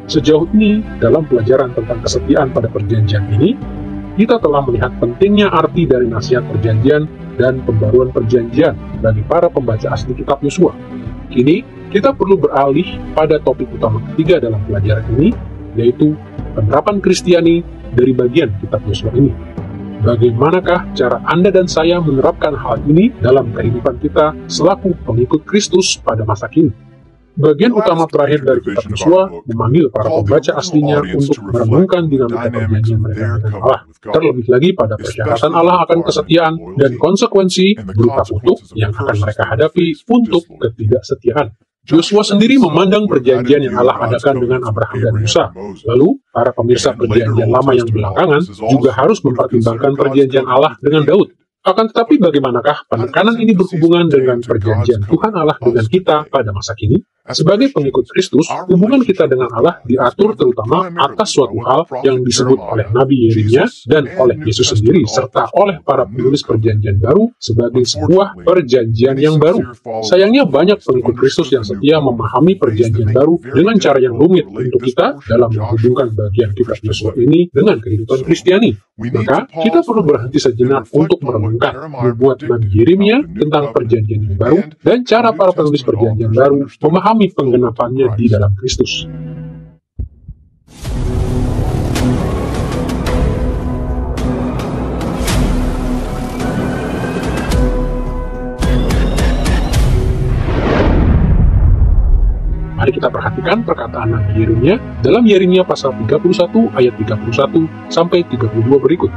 Sejauh ini, dalam pelajaran tentang kesetiaan pada perjanjian ini, kita telah melihat pentingnya arti dari nasihat perjanjian dan pembaruan perjanjian bagi para pembaca asli kitab Yosua. Kini, kita perlu beralih pada topik utama ketiga dalam pelajaran ini, yaitu penerapan Kristiani dari bagian kitab Yosua ini. Bagaimanakah cara Anda dan saya menerapkan hal ini dalam kehidupan kita selaku pengikut Kristus pada masa kini? Bagian utama terakhir dari kitab Yosua memanggil para pembaca aslinya untuk merenungkan dinamika perjanjian mereka dengan Allah, terlebih lagi pada persyaratan Allah akan kesetiaan dan konsekuensi berupa kutuk yang akan mereka hadapi untuk ketidaksetiaan. Yosua sendiri memandang perjanjian yang Allah adakan dengan Abraham dan Musa. Lalu, para pemirsa perjanjian lama yang belakangan juga harus mempertimbangkan perjanjian Allah dengan Daud. Akan tetapi bagaimanakah penekanan ini berhubungan dengan perjanjian Tuhan Allah dengan kita pada masa kini? Sebagai pengikut Kristus, hubungan kita dengan Allah diatur terutama atas suatu hal yang disebut oleh Nabi Yeremia dan oleh Yesus sendiri, serta oleh para penulis perjanjian baru sebagai sebuah perjanjian yang baru. Sayangnya banyak pengikut Kristus yang setia memahami perjanjian baru dengan cara yang rumit untuk kita dalam menghubungkan bagian kitab Yosua ini dengan kehidupan Kristiani. Maka, kita perlu berhenti sejenak untuk merenungkan nubuat Nabi Yeremia tentang perjanjian yang baru dan cara para penulis perjanjian baru memahami penggenapannya di dalam Kristus. Mari kita perhatikan perkataan Nabi Yeremia dalam Yeremia pasal 31 ayat 31 sampai 32 berikut.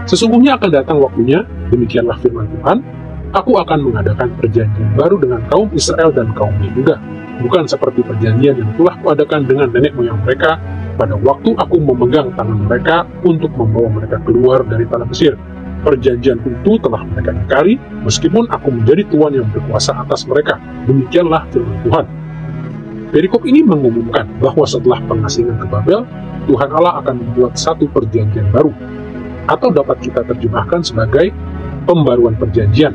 Sesungguhnya akan datang waktunya, demikianlah firman Tuhan, aku akan mengadakan perjanjian baru dengan kaum Israel dan kaum Yehuda, bukan seperti perjanjian yang telah kuadakan dengan nenek moyang mereka pada waktu aku memegang tangan mereka untuk membawa mereka keluar dari tanah Mesir. Perjanjian itu telah mereka ingkari, meskipun aku menjadi Tuhan yang berkuasa atas mereka. Demikianlah firman Tuhan. Perikop ini mengumumkan bahwa setelah pengasingan ke Babel, Tuhan Allah akan membuat satu perjanjian baru, atau dapat kita terjemahkan sebagai pembaruan perjanjian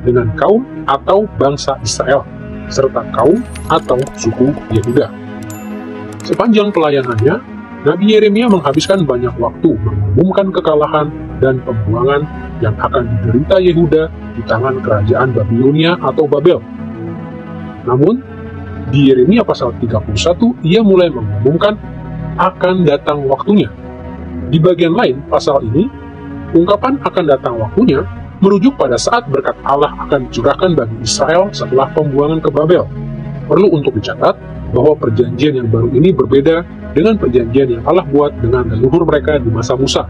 dengan kaum atau bangsa Israel, serta kaum atau suku Yehuda. Sepanjang pelayanannya, Nabi Yeremia menghabiskan banyak waktu mengumumkan kekalahan dan pembuangan yang akan diderita Yehuda di tangan kerajaan Babilonia atau Babel. Namun, di Yeremia pasal 31, ia mulai mengumumkan akan datang waktunya. Di bagian lain pasal ini, ungkapan akan datang waktunya merujuk pada saat berkat Allah akan dicurahkan bagi Israel setelah pembuangan ke Babel. Perlu untuk dicatat bahwa perjanjian yang baru ini berbeda dengan perjanjian yang Allah buat dengan leluhur mereka di masa Musa.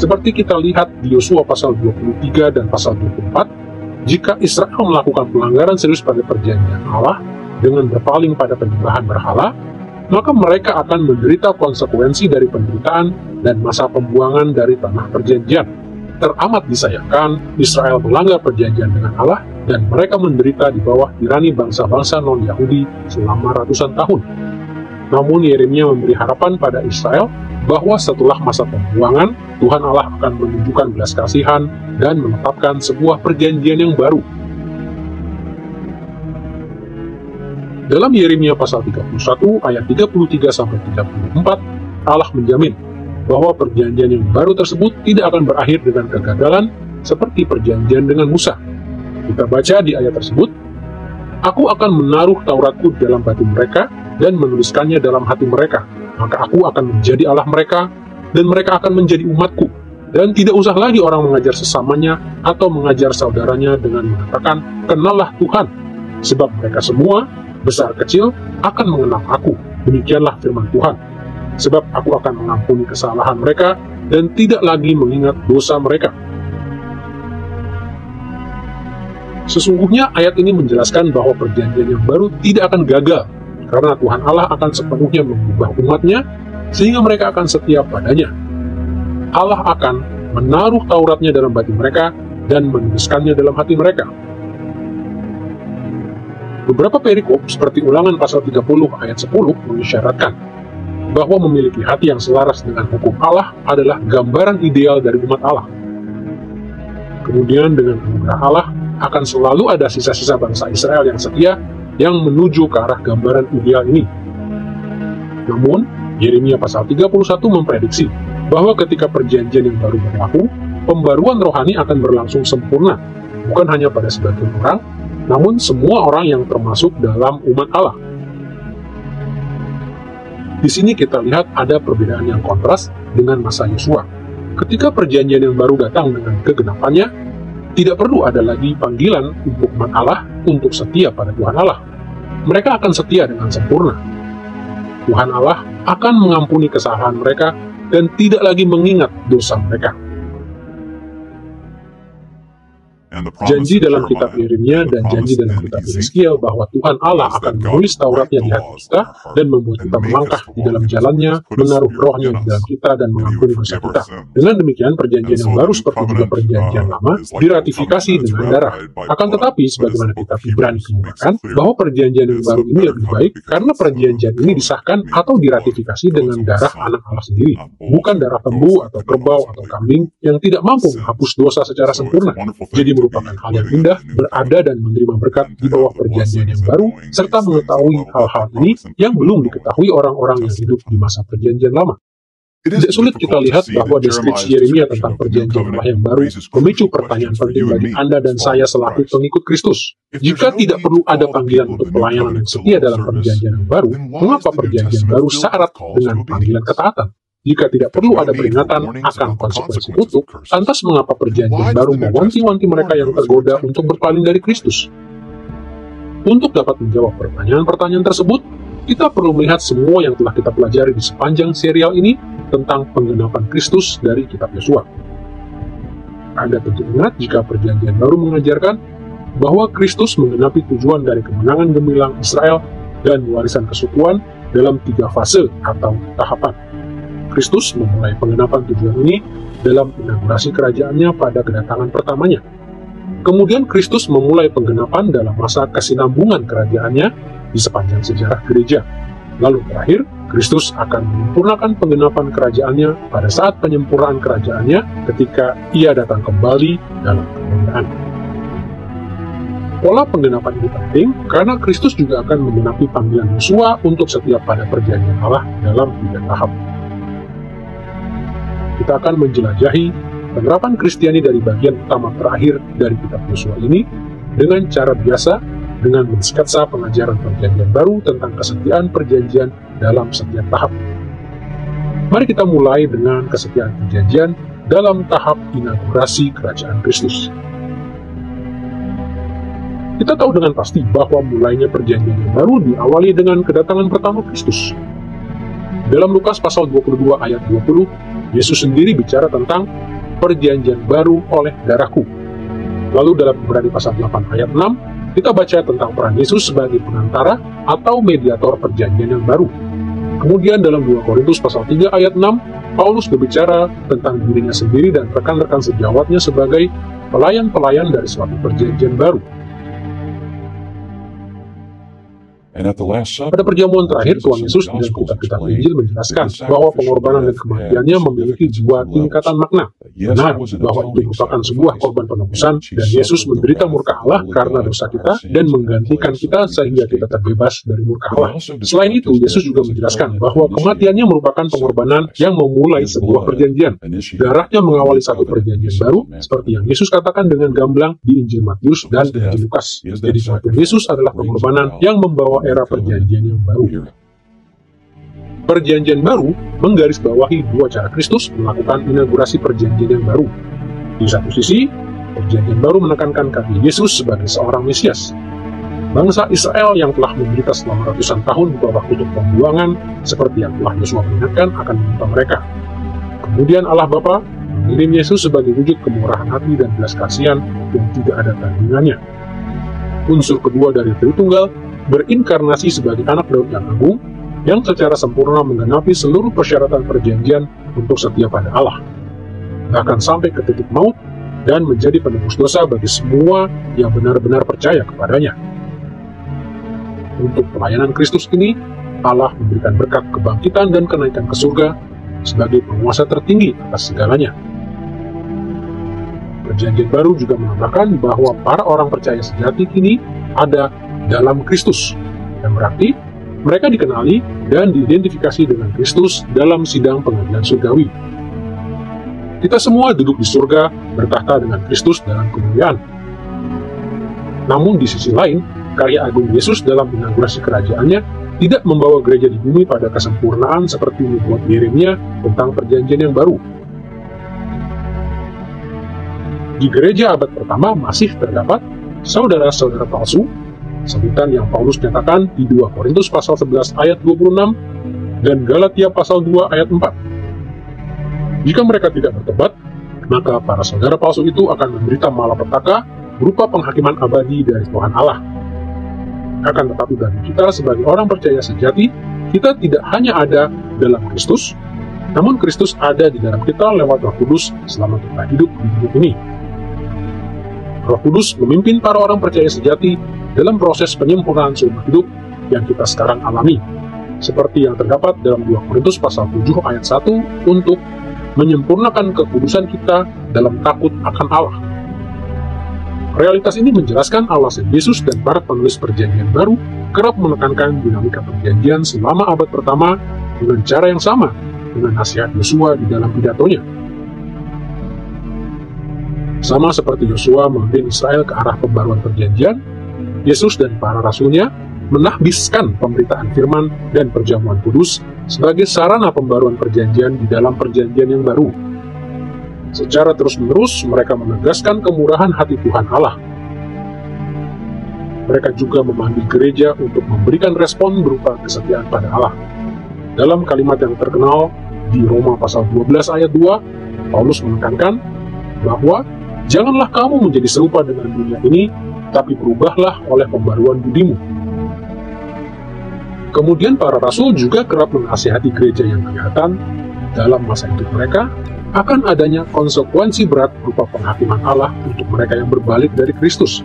Seperti kita lihat di Yosua pasal 23 dan pasal 24, jika Israel melakukan pelanggaran serius pada perjanjian Allah dengan berpaling pada penyembahan berhala, maka mereka akan menderita konsekuensi dari penderitaan dan masa pembuangan dari tanah perjanjian. Teramat disayangkan, Israel melanggar perjanjian dengan Allah dan mereka menderita di bawah tirani bangsa-bangsa non-Yahudi selama ratusan tahun. Namun Yeremia memberi harapan pada Israel bahwa setelah masa pembuangan, Tuhan Allah akan menunjukkan belas kasihan dan menetapkan sebuah perjanjian yang baru. Dalam Yeremia pasal 31 ayat 33 sampai 34, Allah menjamin bahwa perjanjian yang baru tersebut tidak akan berakhir dengan kegagalan seperti perjanjian dengan Musa. Kita baca di ayat tersebut, aku akan menaruh Tauratku dalam batin mereka dan menuliskannya dalam hati mereka, maka aku akan menjadi Allah mereka dan mereka akan menjadi umatku. Dan tidak usah lagi orang mengajar sesamanya atau mengajar saudaranya dengan mengatakan, kenallah Tuhan, sebab mereka semua besar kecil akan mengenal aku. Demikianlah firman Tuhan. Sebab aku akan mengampuni kesalahan mereka dan tidak lagi mengingat dosa mereka. Sesungguhnya ayat ini menjelaskan bahwa perjanjian yang baru tidak akan gagal, karena Tuhan Allah akan sepenuhnya mengubah umatnya, sehingga mereka akan setia padanya. Allah akan menaruh Tauratnya dalam batin mereka dan menuliskannya dalam hati mereka. Beberapa perikop seperti Ulangan pasal 30 ayat 10 mengisyaratkan bahwa memiliki hati yang selaras dengan hukum Allah adalah gambaran ideal dari umat Allah. Kemudian dengan anugerah Allah akan selalu ada sisa-sisa bangsa Israel yang setia yang menuju ke arah gambaran ideal ini. Namun, Yeremia pasal 31 memprediksi bahwa ketika perjanjian yang baru berlaku, pembaruan rohani akan berlangsung sempurna, bukan hanya pada sebagian orang, namun semua orang yang termasuk dalam umat Allah. Di sini kita lihat ada perbedaan yang kontras dengan masa Yosua. Ketika perjanjian yang baru datang dengan kegenapannya, tidak perlu ada lagi panggilan untuk umat Allah untuk setia pada Tuhan Allah. Mereka akan setia dengan sempurna. Tuhan Allah akan mengampuni kesalahan mereka dan tidak lagi mengingat dosa mereka. Janji dalam kitab Yeremia dan janji dalam kitab Yeskiel bahwa Tuhan Allah akan menulis Tauratnya di hati kita dan membuat kita melangkah di dalam jalannya, menaruh rohnya di dalam kita dan mengampuni dosa kita. Dengan demikian, perjanjian yang baru seperti juga perjanjian lama diratifikasi dengan darah. Akan tetapi, sebagaimana kitab Ibrani kemukakan, bahwa perjanjian yang baru ini lebih baik karena perjanjian ini disahkan atau diratifikasi dengan darah anak Allah sendiri, bukan darah lembu atau kerbau atau kambing yang tidak mampu menghapus dosa secara sempurna. Jadi merupakan hal yang indah berada dan menerima berkat di bawah perjanjian yang baru, serta mengetahui hal-hal ini yang belum diketahui orang-orang yang hidup di masa perjanjian lama. Tidak sulit kita lihat bahwa deskripsi Yeremia tentang perjanjian Allah yang baru memicu pertanyaan penting bagi Anda dan saya selaku pengikut Kristus. Jika tidak perlu ada panggilan untuk pelayanan yang setia dalam perjanjian yang baru, mengapa perjanjian baru syarat dengan panggilan ketaatan? Jika tidak perlu ada peringatan akan konsekuensi kutuk, lantas mengapa perjanjian baru mewanti-wanti mereka yang tergoda untuk berpaling dari Kristus? Untuk dapat menjawab pertanyaan-pertanyaan tersebut, kita perlu melihat semua yang telah kita pelajari di sepanjang serial ini tentang penggenapan Kristus dari kitab Yosua. Anda tentu ingat jika perjanjian baru mengajarkan bahwa Kristus menggenapi tujuan dari kemenangan gemilang Israel dan warisan kesukuan dalam 3 fase atau tahapan. Kristus memulai penggenapan tujuan ini dalam inaugurasi kerajaannya pada kedatangan pertamanya. Kemudian Kristus memulai penggenapan dalam masa kesinambungan kerajaannya di sepanjang sejarah gereja. Lalu terakhir, Kristus akan menyempurnakan penggenapan kerajaannya pada saat penyempurnaan kerajaannya ketika Ia datang kembali dalam kemuliaan. Pola penggenapan ini penting karena Kristus juga akan menggenapi panggilan Yosua untuk setia pada perjanjian Allah dalam 3 tahap. Kita akan menjelajahi penerapan Kristiani dari bagian utama terakhir dari kitab Yosua ini dengan cara biasa, dengan mensketsa pengajaran perjanjian baru tentang kesetiaan perjanjian dalam setiap tahap. Mari kita mulai dengan kesetiaan perjanjian dalam tahap inaugurasi kerajaan Kristus. Kita tahu dengan pasti bahwa mulainya perjanjian yang baru diawali dengan kedatangan pertama Kristus. Dalam Lukas pasal 22 ayat 20, Yesus sendiri bicara tentang perjanjian baru oleh darahku. Lalu dalam Ibrani pasal 8 ayat 6, kita baca tentang peran Yesus sebagai pengantara atau mediator perjanjian yang baru. Kemudian dalam 2 Korintus pasal 3 ayat 6, Paulus berbicara tentang dirinya sendiri dan rekan-rekan sejawatnya sebagai pelayan-pelayan dari suatu perjanjian baru. Pada perjamuan terakhir, Tuhan Yesus dalam kitab Injil menjelaskan bahwa pengorbanan dan kematiannya memiliki dua tingkatan makna. Benar bahwa itu merupakan sebuah korban penebusan, dan Yesus menderita murka Allah karena dosa kita dan menggantikan kita sehingga kita terbebas dari murka Allah. Selain itu, Yesus juga menjelaskan bahwa kematiannya merupakan pengorbanan yang memulai sebuah perjanjian. Darahnya mengawali satu perjanjian baru, seperti yang Yesus katakan dengan gamblang di Injil Matius dan Injil Lukas. Jadi kematian Yesus adalah pengorbanan yang membawa era perjanjian yang baru. Perjanjian baru menggarisbawahi 2 cara Kristus melakukan inaugurasi perjanjian yang baru. Di satu sisi, perjanjian baru menekankan kaki Yesus sebagai seorang Mesias. Bangsa Israel yang telah menderita selama ratusan tahun di bawah kutuk pembuangan, seperti yang telah Yosua peringatkan akan menimpa mereka. Kemudian Allah Bapa mengirim Yesus sebagai wujud kemurahan hati dan belas kasihan yang tidak ada tandingannya. Unsur kedua dari Tritunggal berinkarnasi sebagai anak Daud yang agung, yang secara sempurna menggenapi seluruh persyaratan perjanjian untuk setia pada Allah, bahkan sampai ke titik maut, dan menjadi penebus dosa bagi semua yang benar-benar percaya kepadanya. Untuk pelayanan Kristus ini, Allah memberikan berkat kebangkitan dan kenaikan ke surga sebagai penguasa tertinggi atas segalanya. Perjanjian baru juga menambahkan bahwa para orang percaya sejati kini ada dalam Kristus, yang berarti Mereka dikenali dan diidentifikasi dengan Kristus dalam sidang pengadilan surgawi. Kita semua duduk di surga bertahta dengan Kristus dalam kemuliaan. Namun di sisi lain, karya agung Yesus dalam inaugurasi kerajaannya tidak membawa gereja di bumi pada kesempurnaan seperti nubuat Yeremia tentang perjanjian yang baru. Di gereja abad pertama masih terdapat saudara-saudara palsu, sebutan yang Paulus nyatakan di 2 Korintus pasal 11 ayat 26 dan Galatia pasal 2 ayat 4. Jika mereka tidak bertobat, maka para saudara palsu itu akan menderita malapetaka berupa penghakiman abadi dari Tuhan Allah. Akan tetapi bagi kita sebagai orang percaya sejati, kita tidak hanya ada dalam Kristus, namun Kristus ada di dalam kita lewat Roh Kudus selama kita hidup di hidup ini. Roh Kudus memimpin para orang percaya sejati dalam proses penyempurnaan seumur hidup yang kita sekarang alami, seperti yang terdapat dalam 2 Korintus pasal 7 ayat 1 untuk menyempurnakan kekudusan kita dalam takut akan Allah. Realitas ini menjelaskan alasan Yesus dan para penulis perjanjian baru kerap menekankan dinamika perjanjian selama abad pertama dengan cara yang sama dengan nasihat Yosua di dalam pidatonya. Sama seperti Yosua memimpin Israel ke arah pembaruan perjanjian, Yesus dan para rasulnya menahbiskan pemberitaan firman dan perjamuan kudus sebagai sarana pembaruan perjanjian di dalam perjanjian yang baru. Secara terus-menerus mereka menegaskan kemurahan hati Tuhan Allah. Mereka juga memanggil gereja untuk memberikan respon berupa kesetiaan pada Allah. Dalam kalimat yang terkenal di Roma pasal 12 ayat 2, Paulus menekankan bahwa janganlah kamu menjadi serupa dengan dunia ini, tapi berubahlah oleh pembaruan budimu. Kemudian para rasul juga kerap menasihati gereja yang kelihatan dalam masa hidup mereka akan adanya konsekuensi berat berupa penghakiman Allah untuk mereka yang berbalik dari Kristus.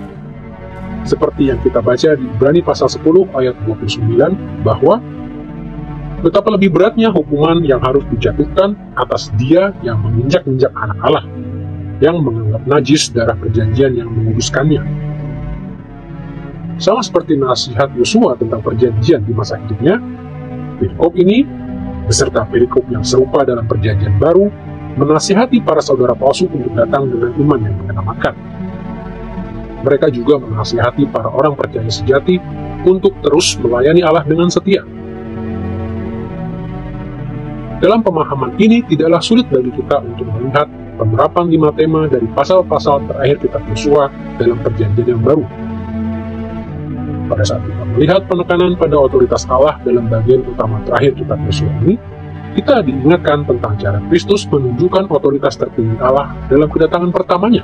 Seperti yang kita baca di Ibrani pasal 10 ayat 29 bahwa betapa lebih beratnya hukuman yang harus dijatuhkan atas dia yang menginjak-injak anak Allah, yang menganggap najis darah perjanjian yang menguduskannya. Sama seperti nasihat Yosua tentang perjanjian di masa hidupnya, perikop ini, beserta perikop yang serupa dalam perjanjian baru, menasihati para saudara palsu untuk datang dengan iman yang menyelamatkan. Mereka juga menasihati para orang percaya sejati untuk terus melayani Allah dengan setia. Dalam pemahaman ini, tidaklah sulit bagi kita untuk melihat penerapan 5 tema dari pasal-pasal terakhir kitab Yosua dalam perjanjian yang baru. Pada saat kita melihat penekanan pada otoritas Allah dalam bagian utama terakhir kitab Yosua ini, kita diingatkan tentang cara Kristus menunjukkan otoritas tertinggi Allah dalam kedatangan pertamanya.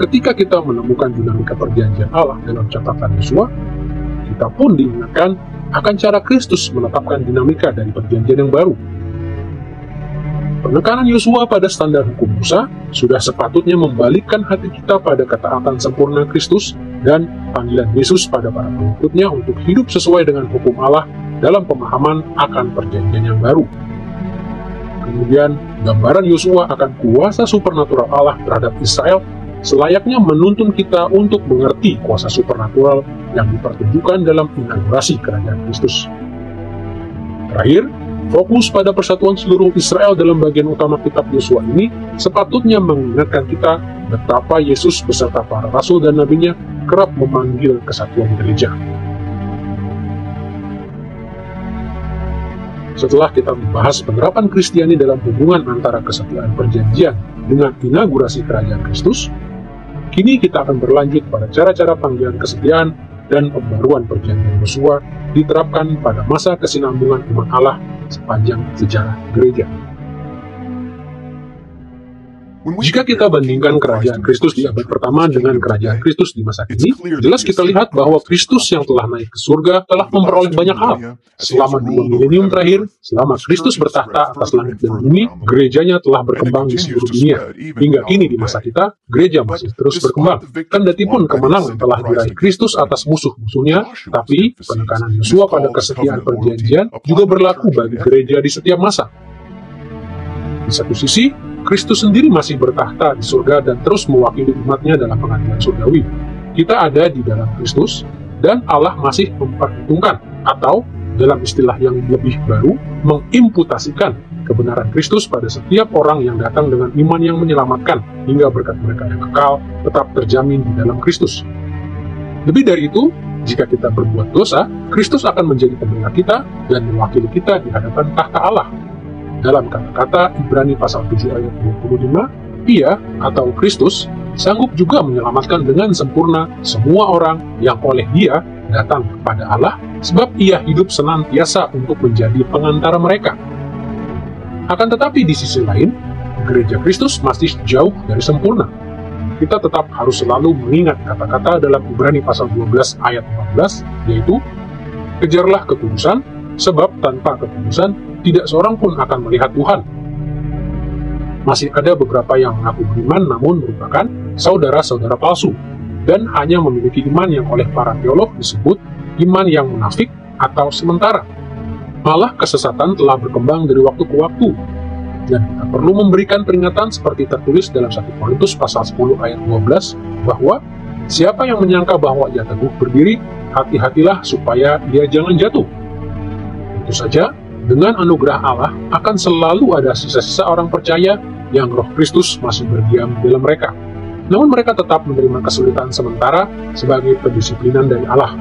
Ketika kita menemukan dinamika perjanjian Allah dalam catatan Yosua, kita pun diingatkan akan cara Kristus menetapkan dinamika dari perjanjian yang baru. Penekanan Yosua pada standar hukum Musa sudah sepatutnya membalikkan hati kita pada ketaatan sempurna Kristus dan panggilan Yesus pada para pengikutnya untuk hidup sesuai dengan hukum Allah dalam pemahaman akan perjanjian yang baru. Kemudian, gambaran Yosua akan kuasa supernatural Allah terhadap Israel selayaknya menuntun kita untuk mengerti kuasa supernatural yang dipertunjukkan dalam inaugurasi kerajaan Kristus. Terakhir, fokus pada persatuan seluruh Israel dalam bagian utama kitab Yosua ini sepatutnya mengingatkan kita betapa Yesus beserta para rasul dan nabinya kerap memanggil kesatuan gereja. Setelah kita membahas penerapan Kristiani dalam hubungan antara kesetiaan perjanjian dengan inaugurasi kerajaan Kristus, kini kita akan berlanjut pada cara-cara panggilan kesetiaan dan pembaruan perjanjian Yosua diterapkan pada masa kesinambungan umat Allah sepanjang sejarah gereja. Jika kita bandingkan kerajaan Kristus di abad pertama dengan kerajaan Kristus di masa kini, jelas kita lihat bahwa Kristus yang telah naik ke surga telah memperoleh banyak hal. Selama 2 milenium terakhir, selama Kristus bertahta atas langit dan bumi, gerejanya telah berkembang di seluruh dunia. Hingga kini di masa kita, gereja masih terus berkembang. Kendatipun kemenangan telah diraih Kristus atas musuh-musuhnya, tapi penekanan Yosua pada kesetiaan perjanjian juga berlaku bagi gereja di setiap masa. Di satu sisi, Kristus sendiri masih bertahta di surga dan terus mewakili umatnya dalam pengadilan surgawi. Kita ada di dalam Kristus, dan Allah masih memperhitungkan, atau dalam istilah yang lebih baru, mengimputasikan kebenaran Kristus pada setiap orang yang datang dengan iman yang menyelamatkan, hingga berkat mereka yang kekal tetap terjamin di dalam Kristus. Lebih dari itu, jika kita berbuat dosa, Kristus akan menjadi pembela kita dan mewakili kita di hadapan tahta Allah. Dalam kata-kata Ibrani pasal 7 ayat 25, Ia atau Kristus sanggup juga menyelamatkan dengan sempurna semua orang yang oleh Dia datang kepada Allah, sebab Ia hidup senantiasa untuk menjadi pengantara mereka. Akan tetapi di sisi lain, gereja Kristus masih jauh dari sempurna. Kita tetap harus selalu mengingat kata-kata dalam Ibrani pasal 12 ayat 14, yaitu, kejarlah kekudusan, sebab tanpa kekudusan tidak seorang pun akan melihat Tuhan. Masih ada beberapa yang mengaku beriman namun merupakan saudara-saudara palsu, dan hanya memiliki iman yang oleh para teolog disebut iman yang munafik atau sementara. Malah kesesatan telah berkembang dari waktu ke waktu, dan kita perlu memberikan peringatan seperti tertulis dalam 1 Korintus pasal 10 ayat 12, bahwa siapa yang menyangka bahwa ia teguh berdiri, hati-hatilah supaya ia jangan jatuh. Tentu saja, dengan anugerah Allah akan selalu ada sisa-sisa orang percaya yang Roh Kristus masih berdiam dalam mereka. Namun mereka tetap menerima kesulitan sementara sebagai pendisiplinan dari Allah.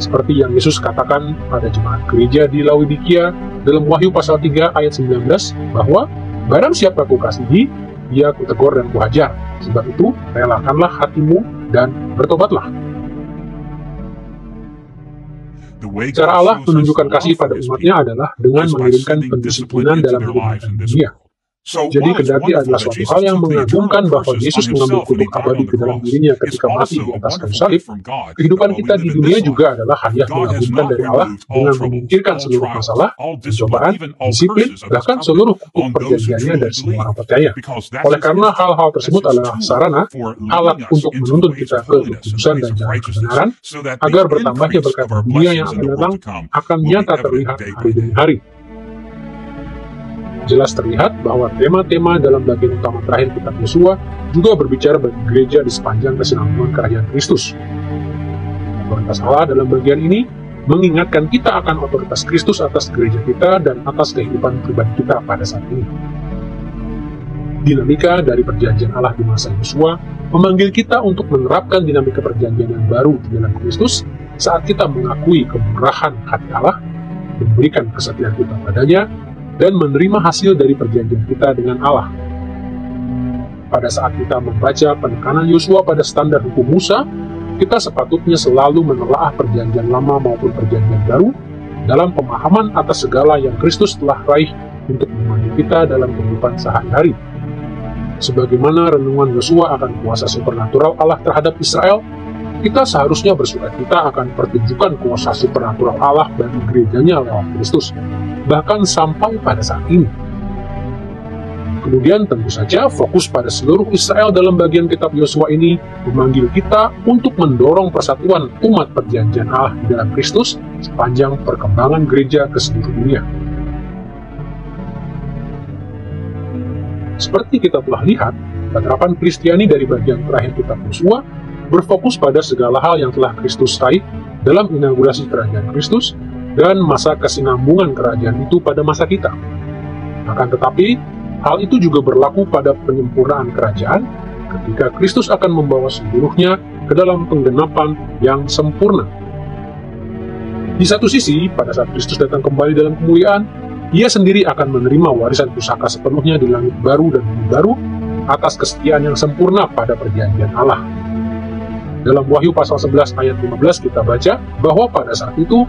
Seperti yang Yesus katakan pada jemaat gereja di Laodikia dalam Wahyu pasal 3 ayat 19, bahwa barang siapa kukasihi, ia kutegur dan kuhajar. Sebab itu, relakanlah hatimu dan bertobatlah. Cara Allah menunjukkan kasih pada umatnya adalah dengan mengirimkan pendisiplinan dalam hidup dunia. Jadi kendati adalah suatu hal yang mengagumkan bahwa Yesus mengambil kutuk abadi ke dalam dirinya ketika mati di atas kayu salib, kehidupan kita di dunia juga adalah hadiah mengagumkan dari Allah dengan menyingkirkan seluruh masalah, pencobaan, disiplin, bahkan seluruh kutuk perjanjiannya dari semua orang percaya. Oleh karena hal-hal tersebut adalah sarana, alat untuk menuntun kita ke kekudusan dan jalan kebenaran, agar bertambahnya berkat dunia yang akan datang akan nyata terlihat hari demi hari. Jelas terlihat bahwa tema-tema dalam bagian utama terakhir kitab Yosua juga berbicara bagi gereja di sepanjang kesinambungan kerajaan Kristus. Otoritas Allah dalam bagian ini mengingatkan kita akan otoritas Kristus atas gereja kita dan atas kehidupan pribadi kita pada saat ini. Dinamika dari perjanjian Allah di masa Yosua memanggil kita untuk menerapkan dinamika perjanjian yang baru di dalam Kristus saat kita mengakui kemurahan hati Allah, memberikan kesetiaan kita padanya, dan menerima hasil dari perjanjian kita dengan Allah. Pada saat kita membaca penekanan Yosua pada standar hukum Musa, kita sepatutnya selalu menelaah perjanjian lama maupun perjanjian baru dalam pemahaman atas segala yang Kristus telah raih untuk memandu kita dalam kehidupan sehari-hari. Sebagaimana renungan Yosua akan kuasa supernatural Allah terhadap Israel, kita seharusnya bersukacita akan pertunjukan kuasa supernatural Allah bagi gerejanya lewat Kristus, bahkan sampai pada saat ini. Kemudian tentu saja fokus pada seluruh Israel dalam bagian kitab Yosua ini memanggil kita untuk mendorong persatuan umat perjanjian Allah di dalam Kristus sepanjang perkembangan gereja ke seluruh dunia. Seperti kita telah lihat, penerapan Kristiani dari bagian terakhir kitab Yosua berfokus pada segala hal yang telah Kristus raih dalam inaugurasi kerajaan Kristus dan masa kesinambungan kerajaan itu pada masa kita. Akan tetapi, hal itu juga berlaku pada penyempurnaan kerajaan ketika Kristus akan membawa seluruhnya ke dalam penggenapan yang sempurna. Di satu sisi, pada saat Kristus datang kembali dalam kemuliaan, Ia sendiri akan menerima warisan pusaka sepenuhnya di langit baru dan bumi baru atas kesetiaan yang sempurna pada perjanjian Allah. Dalam Wahyu pasal 11 ayat 15 kita baca bahwa pada saat itu,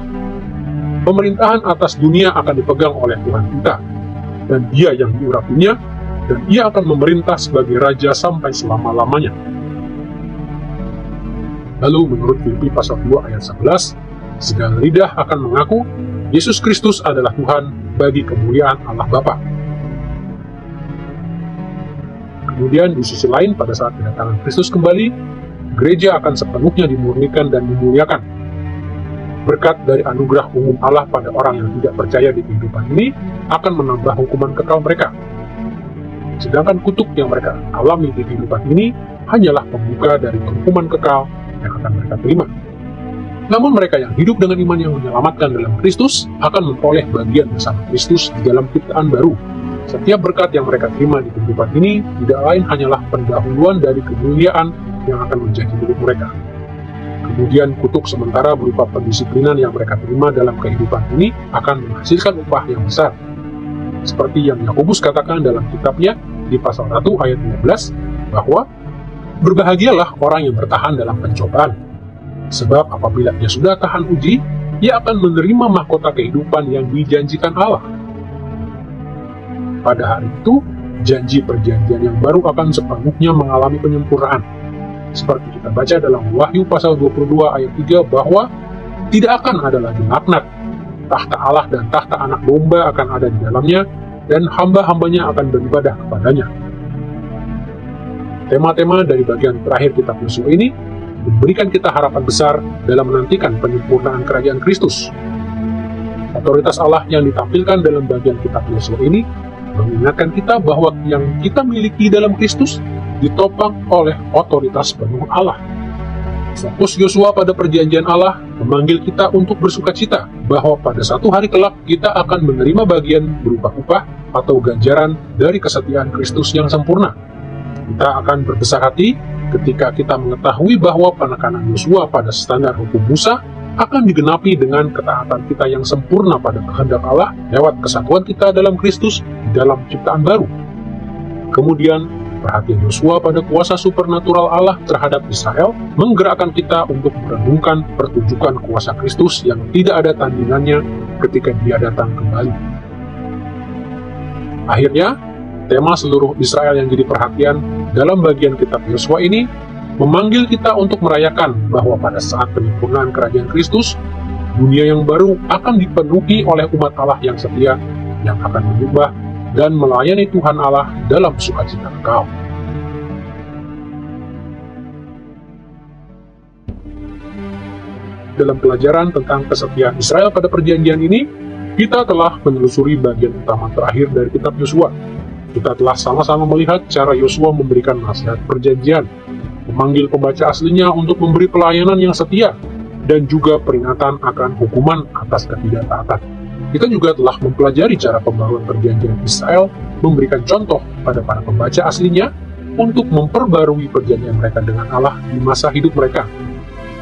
pemerintahan atas dunia akan dipegang oleh Tuhan kita, dan Dia yang diurapinya, dan Ia akan memerintah sebagai Raja sampai selama-lamanya. Lalu menurut Filipi pasal 2 ayat 11, segala lidah akan mengaku Yesus Kristus adalah Tuhan bagi kemuliaan Allah Bapa. Kemudian di sisi lain, pada saat kedatangan Kristus kembali, gereja akan sepenuhnya dimurnikan dan dimuliakan. Berkat dari anugerah umum Allah pada orang yang tidak percaya di kehidupan ini akan menambah hukuman kekal mereka. Sedangkan kutuk yang mereka alami di kehidupan ini hanyalah pembuka dari hukuman kekal yang akan mereka terima. Namun mereka yang hidup dengan iman yang menyelamatkan dalam Kristus akan memperoleh bagian bersama Kristus di dalam ciptaan baru. Setiap berkat yang mereka terima di kehidupan ini tidak lain hanyalah pendahuluan dari kemuliaan yang akan menjadi milik mereka. Kemudian kutuk sementara berupa pendisiplinan yang mereka terima dalam kehidupan ini akan menghasilkan upah yang besar. Seperti yang Yakobus katakan dalam kitabnya di pasal 1 ayat 15, bahwa berbahagialah orang yang bertahan dalam pencobaan. Sebab apabila ia sudah tahan uji, ia akan menerima mahkota kehidupan yang dijanjikan Allah. Pada hari itu, janji perjanjian yang baru akan sepenuhnya mengalami penyempurnaan. Seperti kita baca dalam Wahyu pasal 22 ayat 3 bahwa tidak akan ada lagi laknat. Tahta Allah dan tahta anak domba akan ada di dalamnya, dan hamba-hambanya akan beribadah kepadanya. Tema-tema dari bagian terakhir kitab Yosua ini memberikan kita harapan besar dalam menantikan penyempurnaan kerajaan Kristus. Otoritas Allah yang ditampilkan dalam bagian kitab Yosua ini mengingatkan kita bahwa yang kita miliki dalam Kristus ditopang oleh otoritas penuh Allah. Fokus Yosua pada perjanjian Allah memanggil kita untuk bersukacita bahwa pada satu hari kelak kita akan menerima bagian berupa upah atau ganjaran dari kesetiaan Kristus yang sempurna. Kita akan berbesar hati ketika kita mengetahui bahwa penekanan Yosua pada standar hukum Musa akan digenapi dengan ketaatan kita yang sempurna pada kehendak Allah lewat kesatuan kita dalam Kristus di dalam ciptaan baru. Kemudian, perhatian Yosua pada kuasa supernatural Allah terhadap Israel menggerakkan kita untuk merenungkan pertunjukan kuasa Kristus yang tidak ada tandingannya ketika Dia datang kembali. Akhirnya, tema seluruh Israel yang jadi perhatian dalam bagian kitab Yosua ini memanggil kita untuk merayakan bahwa pada saat penyempurnaan kerajaan Kristus, dunia yang baru akan dipenuhi oleh umat Allah yang setia, yang akan menyembah dan melayani Tuhan Allah dalam sukacita kekal. Dalam pelajaran tentang kesetiaan Israel pada perjanjian ini, kita telah menelusuri bagian utama terakhir dari kitab Yosua. Kita telah sama-sama melihat cara Yosua memberikan nasihat perjanjian, memanggil pembaca aslinya untuk memberi pelayanan yang setia, dan juga peringatan akan hukuman atas ketidaktaatan. Kita juga telah mempelajari cara pembaruan perjanjian Israel, memberikan contoh pada para pembaca aslinya untuk memperbarui perjanjian mereka dengan Allah di masa hidup mereka.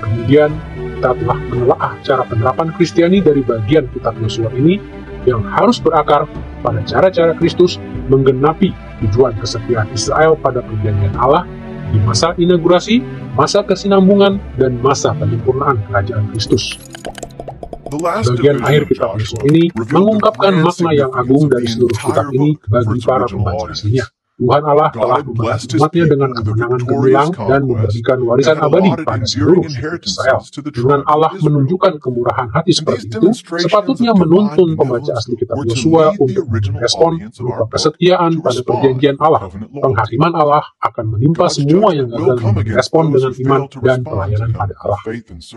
Kemudian, kita telah menelaah cara penerapan Kristiani dari bagian kitab Yosua ini yang harus berakar pada cara-cara Kristus menggenapi tujuan kesetiaan Israel pada perjanjian Allah di masa inaugurasi, masa kesinambungan, dan masa penyempurnaan kerajaan Kristus. Bagian akhir kitab Yosua ini mengungkapkan makna yang agung dari seluruh kitab ini bagi para pembaca aslinya. Tuhan Allah telah memberkati umatnya dengan kemenangan gemilang dan membagikan warisan abadi pada seluruh Israel. Dengan Allah menunjukkan kemurahan hati seperti itu, sepatutnya menuntun pembaca asli kitab Yosua untuk merespon berupa kesetiaan pada perjanjian Allah. Penghakiman Allah akan menimpa semua yang gagal merespon dengan iman dan pelayanan pada Allah.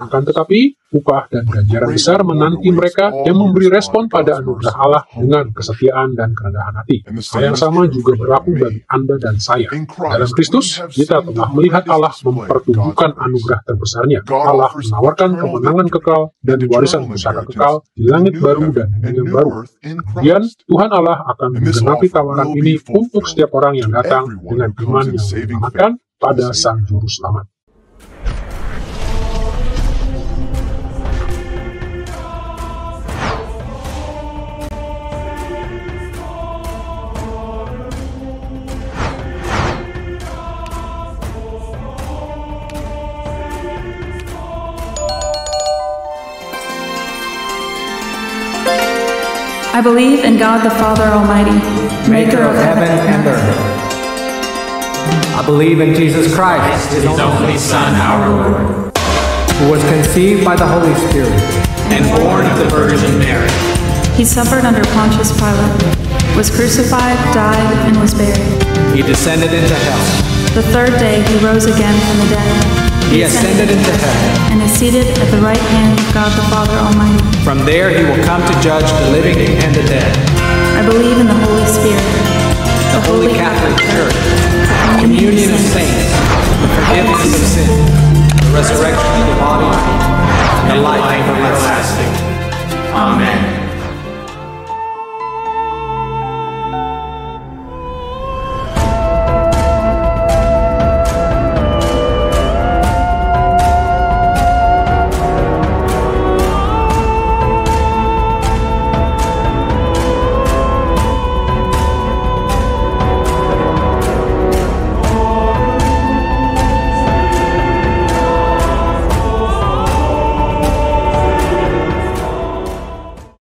Akan tetapi, upah dan ganjaran besar menanti mereka yang memberi respon pada anugerah Allah dengan kesetiaan dan kerendahan hati. Hal yang sama juga berlaku bagi Anda dan saya. Dalam Kristus, kita telah melihat Allah mempertunjukkan anugerah terbesarnya. Allah menawarkan kemenangan kekal dan warisan pusaka kekal di langit baru dan bumi yang baru. Kemudian, Tuhan Allah akan menggenapi tawaran ini untuk setiap orang yang datang dengan iman yang diselamatkan pada Sang Juru Selamat. I believe in God the Father Almighty, maker of heaven and earth. I believe in Jesus Christ, His only Son, our Lord, who was conceived by the Holy Spirit and born of the Virgin Mary. He suffered under Pontius Pilate, was crucified, died, and was buried. He descended into hell. The third day He rose again from the dead. He ascended into heaven and is seated at the right hand of God the Father Almighty. From there He will come to judge the living and the dead. I believe in the Holy Spirit, the Holy Catholic Church, communion of saints, the forgiveness of sins, resurrection of the body, and the life everlasting. Amen.